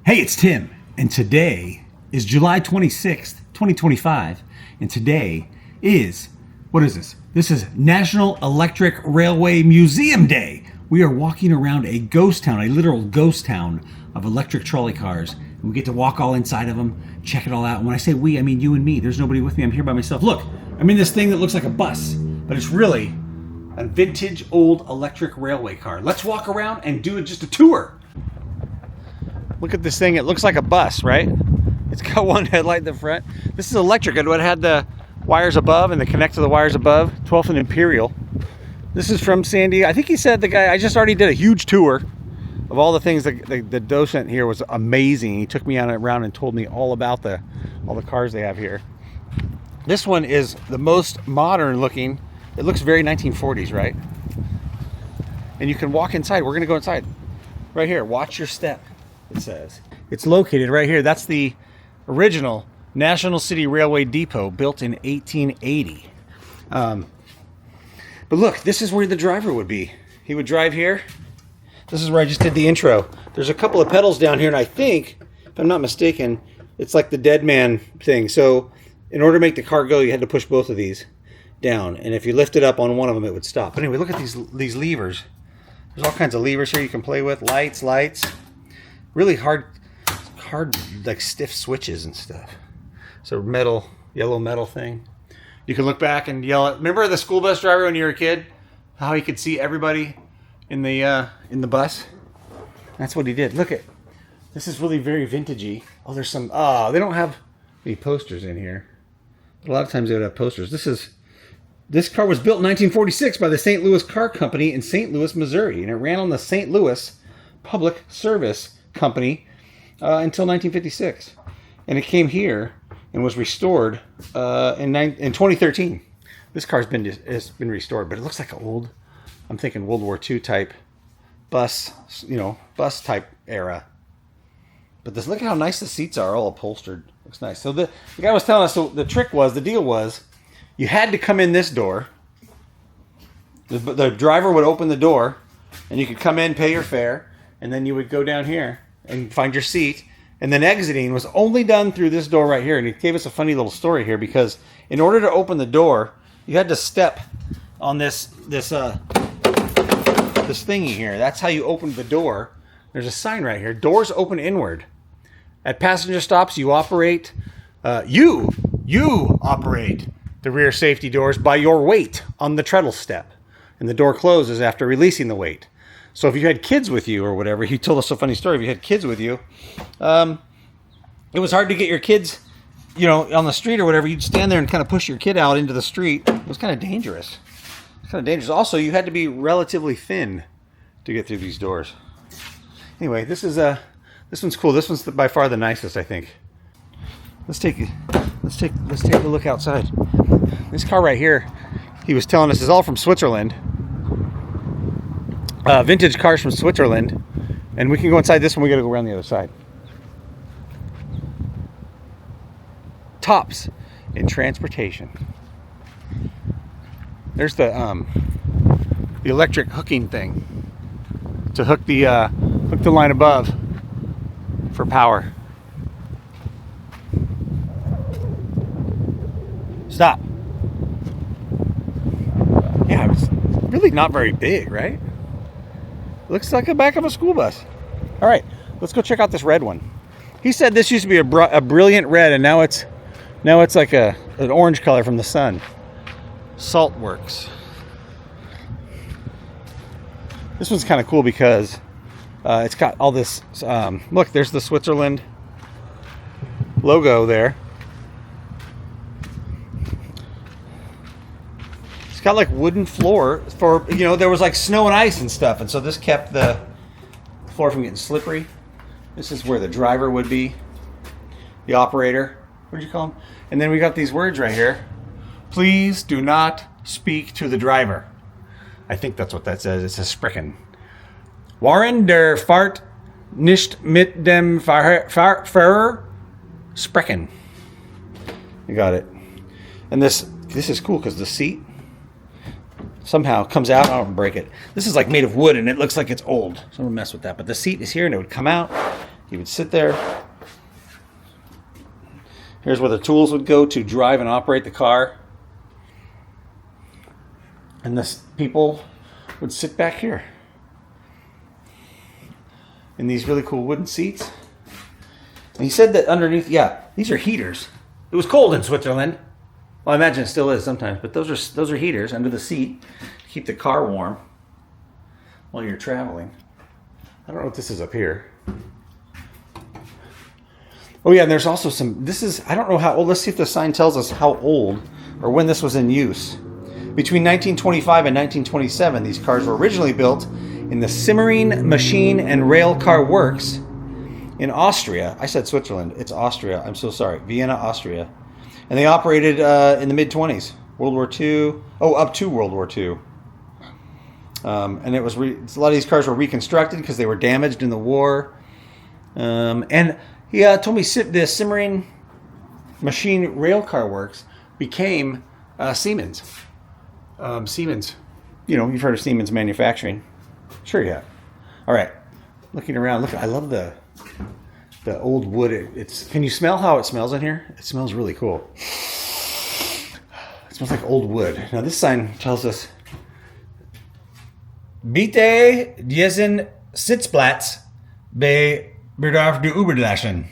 Hey, it's Tim, and today is July 26th, 2025, and today is, what is this? This is National Electric Railway Museum Day. We are walking around a ghost town, a literal ghost town of electric trolley cars, and we get to walk all inside of them, check it all out. And when I say we, I mean you and me. There's nobody with me. I'm here by myself. Look, I'm in this thing that looks like a bus, but it's really a vintage old electric railway car. Let's walk around and do just a tour. Look at this thing. It looks like a bus, right? It's got one headlight in the front. This is electric. It had the wires above and the connect to the wires above. 12th and Imperial. This is from San Diego. I think he said the guy, I just already did a huge tour of all the things. The docent here was amazing. He took me on around and told me all about all the cars they have here. This one is the most modern looking. It looks very 1940s, right? And you can walk inside. We're going to go inside. Right here. Watch your step. It says it's located right here. That's the original National City Railway Depot, built in 1880. But look, this is where the driver would be. He would drive here. This is where I just did the intro. There's a couple of pedals down here, and I think, if I'm not mistaken, it's like the dead man thing. So in order to make the car go, you had to push both of these down, and if you lift it up on one of them, it would stop. But anyway, look at these levers. There's all kinds of levers here you can play with. Lights. Really hard, like stiff switches and stuff. So yellow metal thing. You can look back and yell at. Remember the school bus driver when you were a kid? How he could see everybody in the bus? That's what he did. Look at. This is really very vintagey. Oh, there's some. They don't have any posters in here. But a lot of times they would have posters. This car was built in 1946 by the St. Louis Car Company in St. Louis, Missouri, and it ran on the St. Louis Public Service Company until 1956, and it came here and was restored in 2013. This car's been restored, but it looks like an old, I'm thinking World War II type bus, bus type era. But look at how nice the seats are, all upholstered. Looks nice. So the guy was telling us, so the deal was, you had to come in this door. The driver would open the door, and you could come in, pay your fare, and then you would go down here and find your seat. And then exiting was only done through this door right here. And he gave us a funny little story here, because in order to open the door, you had to step on this thingy here. That's how you opened the door. There's a sign right here. Doors open inward. At passenger stops, you operate. You operate the rear safety doors by your weight on the treadle step, and the door closes after releasing the weight. So if you had kids with you or whatever, he told us a funny story. If you had kids with you, it was hard to get your kids, on the street or whatever. You'd stand there and kind of push your kid out into the street. It was kind of dangerous. Also, you had to be relatively thin to get through these doors. Anyway, this one's cool. This one's by far the nicest, I think. Let's take a look outside. This car right here, he was telling us, is all from Switzerland. Vintage cars from Switzerland, and we can go inside this one. We got to go around the other side. Tops in transportation. There's the electric hooking thing to hook the line above for power. Stop. Yeah, it's really not very big, right? Looks like the back of a school bus. All right, let's go check out this red one. He said this used to be a brilliant red, and now it's like an orange color from the sun. Salt Works. This one's kind of cool because it's got all this. Look, there's the Switzerland logo there. Got like wooden floor for, there was like snow and ice and stuff, and so this kept the floor from getting slippery. This is where the driver would be, the operator. What did you call him? And then we got these words right here. Please do not speak to the driver. I think that's what that says. It says sprechen. Waren der Fahrt nicht mit dem Fahrer sprechen. You got it. And this is cool because the seat somehow comes out. I don't break it. This is like made of wood, and it looks like it's old. So I'm gonna mess with that. But the seat is here, and it would come out, He would sit there. Here's where the tools would go to drive and operate the car. And this people would sit back here in these really cool wooden seats. And he said that underneath, yeah, these are heaters. It was cold in Switzerland. Well, I imagine it still is sometimes, but those are heaters under the seat to keep the car warm while you're traveling. I don't know what this is up here. Oh yeah, and there's also some, this is, I don't know how old, let's see if the sign tells us how old or when this was in use. Between 1925 and 1927, these cars were originally built in the Simmering Machine and Rail Car Works in Austria. I said Switzerland, it's Austria, I'm so sorry, Vienna, Austria. And they operated in the mid-20s, World War II, up to World War II. And it was, a lot of these cars were reconstructed because they were damaged in the war. And he told me the Simmering Machine Rail Car Works became Siemens. Siemens, you know, you've heard of Siemens manufacturing. Sure you have. All right, looking around, look, I love the old wood. It's, can you smell how it smells in here? It smells really cool. It smells like old wood. Now this sign tells us, Bitte diesen Sitzplatz bei Bedarf du überlassen.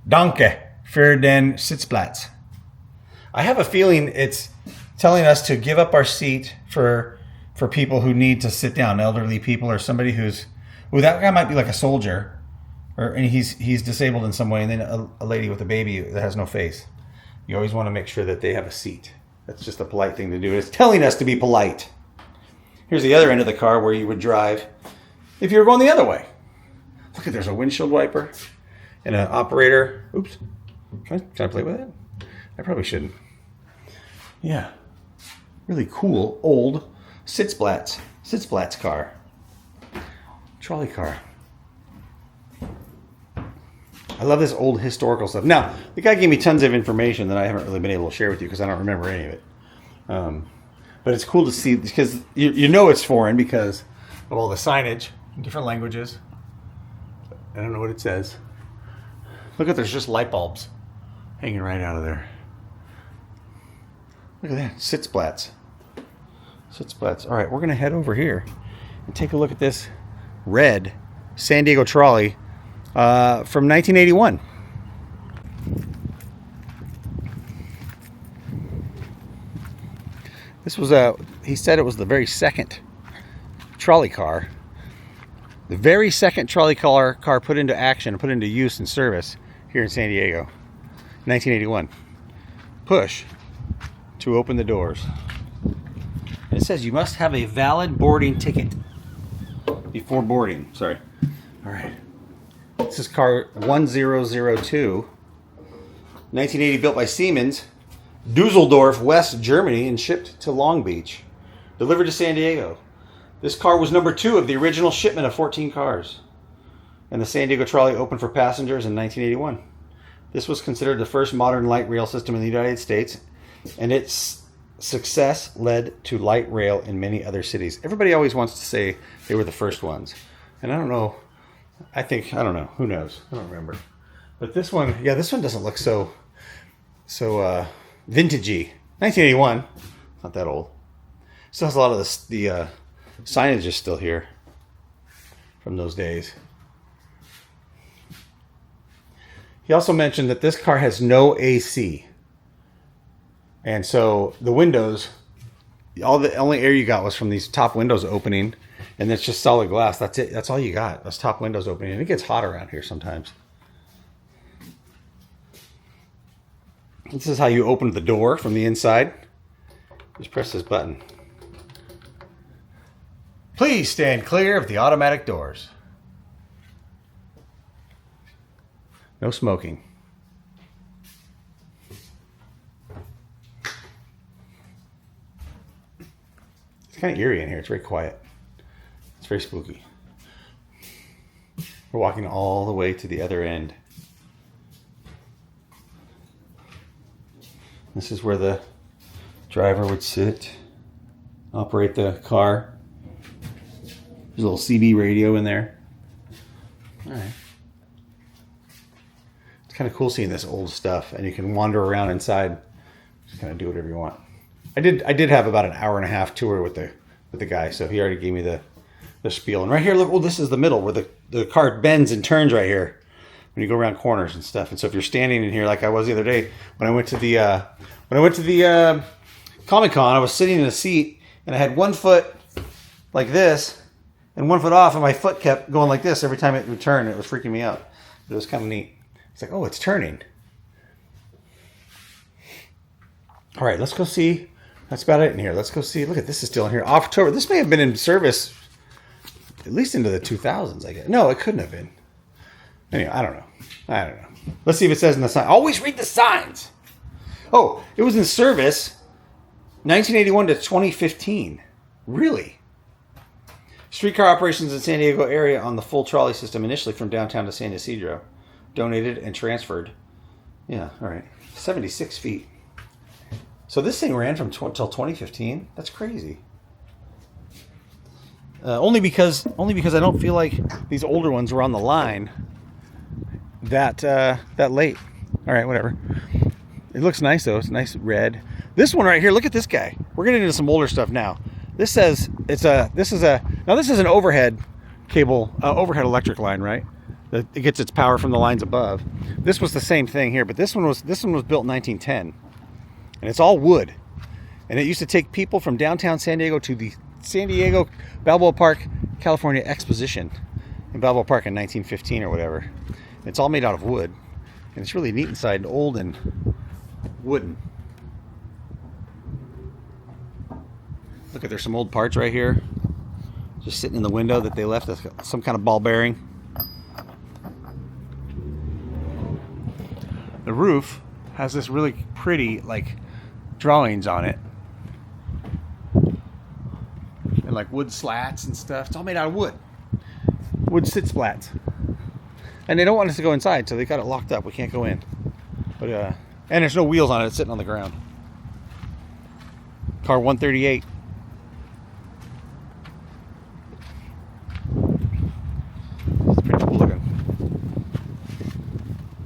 Danke für den Sitzplatz. I have a feeling it's telling us to give up our seat for people who need to sit down, elderly people or somebody who's, well, that guy might be like a soldier, and he's disabled in some way, and then a lady with a baby that has no face. You always want to make sure that they have a seat. That's just a polite thing to do. It's telling us to be polite. Here's the other end of the car where you would drive if you were going the other way. Look at, there's a windshield wiper and an operator. Oops. Can I play with it? I probably shouldn't. Yeah. Really cool old Sitzplatz car. Trolley car. I love this old historical stuff. Now, the guy gave me tons of information that I haven't really been able to share with you because I don't remember any of it. But it's cool to see because you know it's foreign because of all the signage in different languages. I don't know what it says. Look at, there's just light bulbs hanging right out of there. Look at that, Sitzplatz. All right, we're going to head over here and take a look at this red San Diego trolley from 1981. This was he said it was the very second trolley car. The very second trolley car put into action, put into use and service here in San Diego. 1981. Push to open the doors. And it says you must have a valid boarding ticket before boarding. Sorry. All right. This is car 1002. 1980, built by Siemens. Dusseldorf, West Germany, and shipped to Long Beach. Delivered to San Diego. This car was number 2 of the original shipment of 14 cars. And the San Diego trolley opened for passengers in 1981. This was considered the first modern light rail system in the United States, and its success led to light rail in many other cities. Everybody always wants to say they were the first ones. And I don't know. I don't know. Who knows? I don't remember. But this one, yeah, this one doesn't look so vintagey. 1981. Not that old. Still has a lot of the signage is still here from those days. He also mentioned that this car has no AC. And so the windows, the only air you got was from these top windows opening, and it's just solid glass. That's it. That's all you got. Those top windows opening. And it gets hot around here sometimes. This is how you open the door from the inside. Just press this button. Please stand clear of the automatic doors. No smoking. It's kind of eerie in here. It's very quiet. It's very spooky. We're walking all the way to the other end. This is where the driver would sit, operate the car. There's a little CB radio in there. All right. kind of cool seeing this old stuff, and you can wander around inside, just kind of do whatever you want. I did have about an hour and a half tour with the guy, so he already gave me the spiel. And right here, look, well, this is the middle where the car bends and turns right here when you go around corners and stuff. And so if you're standing in here like I was the other day when I went to the Comic-Con, I was sitting in a seat and I had one foot like this and one foot off, and my foot kept going like this every time it would turn. It was freaking me out. It was kind of neat. It's like, oh, it's turning. All right, let's go see. That's about it in here. Let's go see. Look at this, is still in here. October. This may have been in service at least into the 2000s, I guess. No, it couldn't have been. Anyway, I don't know. Let's see if it says in the sign. Always read the signs. Oh, it was in service 1981 to 2015. Really? Streetcar operations in San Diego area on the full trolley system, initially from downtown to San Ysidro. Donated and transferred. Yeah, all right. 76 feet. So this thing ran from till 2015? That's crazy. Only because I don't feel like these older ones were on the line that late. All right, whatever. It looks nice though. It's nice red. This one right here. Look at this guy. We're getting into some older stuff now. This says this is an overhead cable, overhead electric line, right? It gets its power from the lines above. This was the same thing here, but this one was built in 1910, and it's all wood. And it used to take people from downtown San Diego to the San Diego Balboa Park, California Exposition in Balboa Park in 1915 or whatever. It's all made out of wood, and it's really neat inside, old and wooden. Look, there's some old parts right here, just sitting in the window that they left. Some kind of ball bearing. The roof has this really pretty like drawings on it, and like wood slats and stuff. It's all made out of wood sit slats, and they don't want us to go inside, so they got it locked up. We can't go in, but and there's no wheels on it. It's sitting on the ground. Car 138. It's pretty cool looking.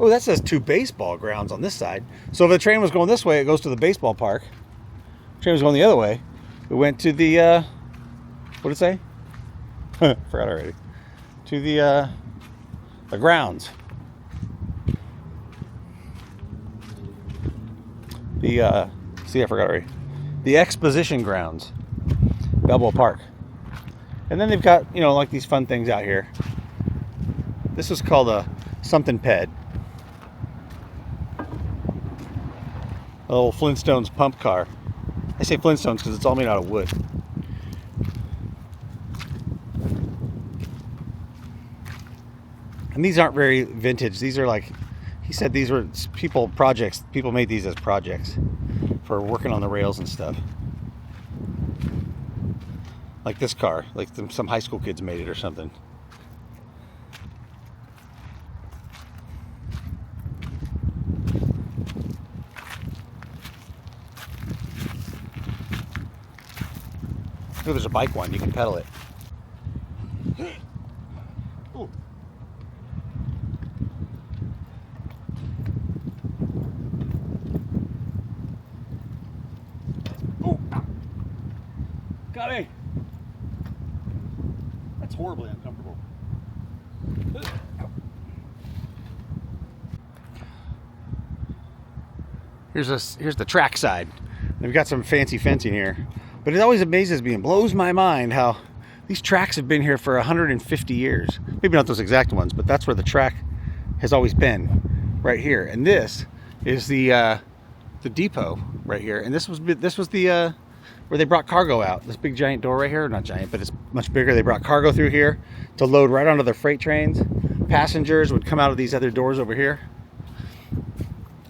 Oh, that says 2 baseball grounds on this side. So if the train was going this way, it goes to the baseball park. If the train was going the other way, it went to the, what did it say? Forgot already. To the grounds. See, I forgot already. The exposition grounds. Balboa Park. And then they've got, like these fun things out here. This is called a something ped. A little Flintstones pump car. I say Flintstones because it's all made out of wood. And these aren't very vintage. These are like, he said these were projects. People made these as projects for working on the rails and stuff. Like this car, like some high school kids made it or something. Oh, there's a bike one. You can pedal it. Ooh. Ooh. Got me. That's horribly uncomfortable. Here's the track side. They've got some fancy fencing here. But it always amazes me and blows my mind how these tracks have been here for 150 years. Maybe not those exact ones, but that's where the track has always been, right here. And this is the depot right here. And this was the where they brought cargo out. This big giant door right here, not giant, but it's much bigger. They brought cargo through here to load right onto their freight trains. Passengers would come out of these other doors over here.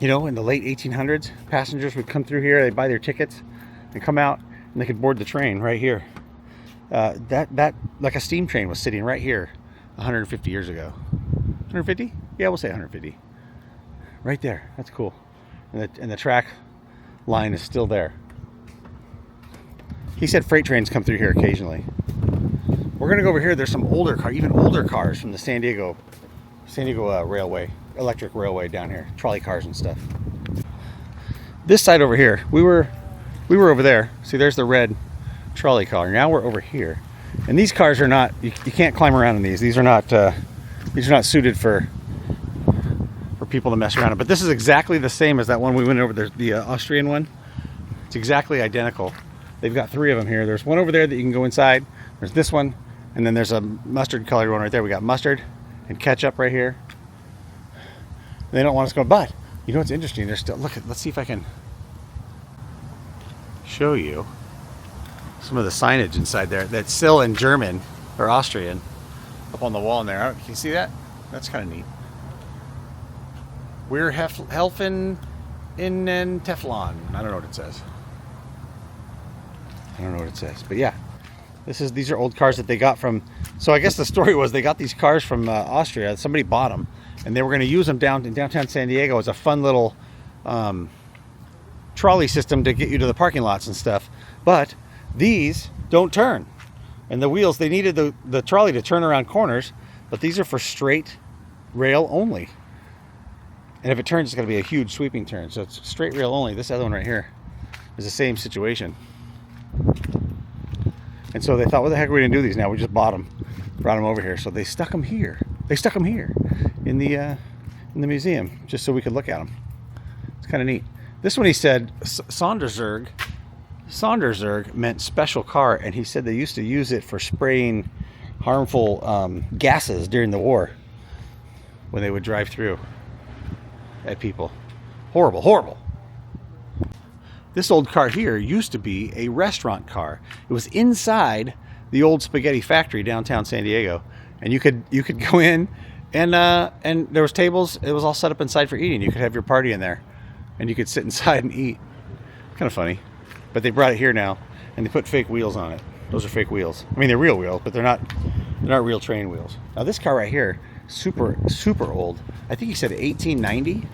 In the late 1800s, passengers would come through here. They'd buy their tickets and come out. And they could board the train right here. That like a steam train was sitting right here 150 years ago. 150? Yeah, we'll say 150. Right there. That's cool. And the track line is still there. He said freight trains come through here occasionally. We're gonna go over here. There's some even older cars from the San Diego San Diego railway, electric railway down here, trolley cars and stuff. This side over here, we were over there. See, there's the red trolley car. Now we're over here, and these cars are not. You can't climb around in these. These are not suited for people to mess around in. But this is exactly the same as that one we went over, the Austrian one. It's exactly identical. They've got 3 of them here. There's one over there that you can go inside. There's this one, and then there's a mustard colored one right there. We got mustard and ketchup right here. They don't want us to go, but you know what's interesting? There's still, let's see if I can show you some of the signage inside there that's still in German or Austrian up on the wall in there. Can you see that? That's kind of neat. We're helfen in Teflon. I don't know what it says. I don't know what it says, but yeah, these are old cars that they got from. So I guess the story was they got these cars from Austria. Somebody bought them, and they were going to use them down in downtown San Diego as a fun little trolley system to get you to the parking lots and stuff. But these don't turn, and the wheels, they needed the trolley to turn around corners, but these are for straight rail only. And if it turns, it's going to be a huge sweeping turn. So it's straight rail only. This other one right here is the same situation. And so they thought, what the heck are we going to do these now? We just bought them, brought them over here. So they stuck them here. They stuck them here in the museum just so we could look at them. It's kind of neat. This one, he said, Sonderzug meant special car, and he said they used to use it for spraying harmful gases during the war when they would drive through at people. Horrible, horrible. This old car here used to be a restaurant car. It was inside the old spaghetti factory downtown San Diego, and you could go in, and there was tables. It was all set up inside for eating. You could have your party in there, and you could sit inside and eat. Kind of funny, but they brought it here now, and they put fake wheels on it. Those are fake wheels. I mean, they're real wheels, but they're not real train wheels. Now this car right here, super old. I think he said 1890.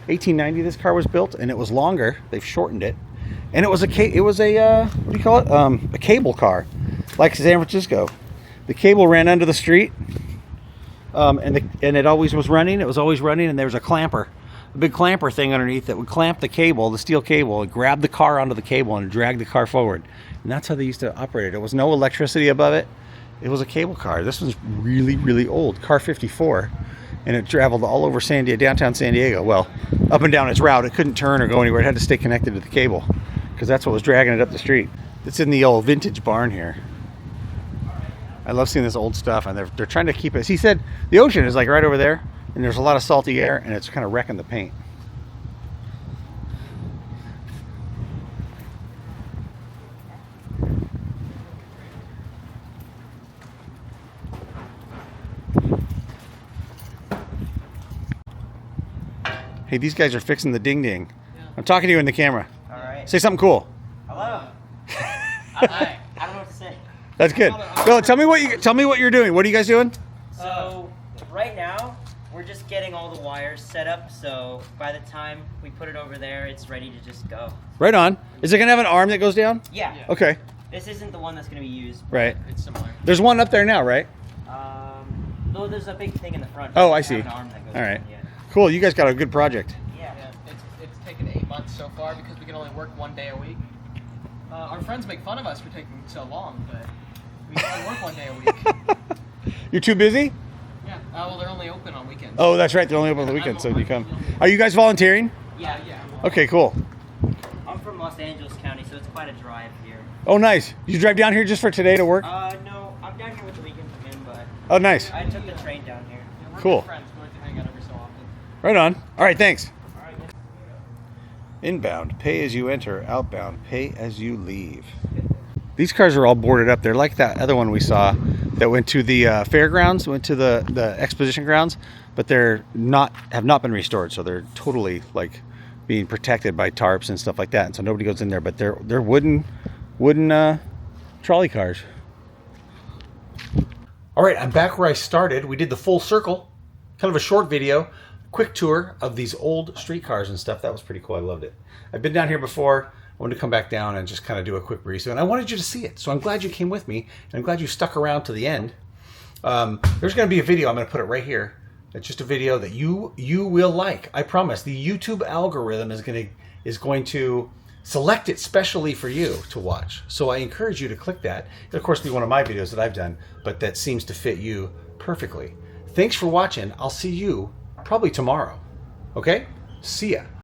1890 this car was built, and it was longer. They've shortened it, and it was a what do you call it, a cable car, like San Francisco. The cable ran under the street, and it always was running. It was always running, and there was a big clamper thing underneath that would clamp the cable, the steel cable, and grab the car onto the cable and drag the car forward. And that's how they used to operate it. There was no electricity above it. It was a cable car. This one's really old, car 54. And it traveled all over downtown San Diego. Well, up and down its route. It couldn't turn or go anywhere. It had to stay connected to the cable because that's what was dragging it up the street. It's in the old vintage barn here. I love seeing this old stuff, and they're trying to keep it. He said the ocean is like right over there, and there's a lot of salty air, and it's kind of wrecking the paint. Hey, these guys are fixing the ding-ding. Yeah. I'm talking to you in the camera. All right. Say something cool. Hello. Hi. I don't know what to say. That's good. Bill, tell me what you're doing. What are you guys doing? So right now we're just getting all the wires set up. So by the time we put it over there, it's ready to just go. Right on. Is it gonna have an arm that goes down? Yeah. Okay. This isn't the one that's gonna be used. Right. It's similar. There's one up there now, right? No, there's a big thing in the front. Oh, I see. An arm that goes all right. in, yeah. Cool. You guys got a good project. Yeah, it's taken 8 months so far because we can only work 1 day a week. Our friends make fun of us for taking so long, but we can only work 1 day a week. You're too busy? Yeah, well, they're only open on weekends. Oh, that's right. They're only open on the weekend, so you come. Are you guys volunteering? Yeah. Okay, cool. I'm from Los Angeles County, so it's quite a drive here. Oh, nice. You drive down here just for today to work? No, I'm down here with the weekend come in, but Oh, nice. I took the train down here. Yeah, we're Cool. good friends. We like to hang out every so often. Right on. All right, thanks. All right. Inbound, pay as you enter. Outbound, pay as you leave. These cars are all boarded up. They're like that other one we saw that went to the fairgrounds, went to the exposition grounds, but have not been restored. So they're totally like being protected by tarps and stuff like that. And so nobody goes in there, but they're wooden trolley cars. All right, I'm back where I started. We did the full circle, kind of a short video, quick tour of these old streetcars and stuff. That was pretty cool. I loved it. I've been down here before. I wanted to come back down and just kind of do a quick review, and I wanted you to see it. So I'm glad you came with me, and I'm glad you stuck around to the end. There's going to be a video. I'm going to put it right here It's just a video that you will like. I promise. The YouTube algorithm is going to select it specially for you to watch. So I encourage you to click that. It'll of course be one of my videos that I've done, but that seems to fit you perfectly. Thanks for watching. I'll see you probably tomorrow. Okay? See ya.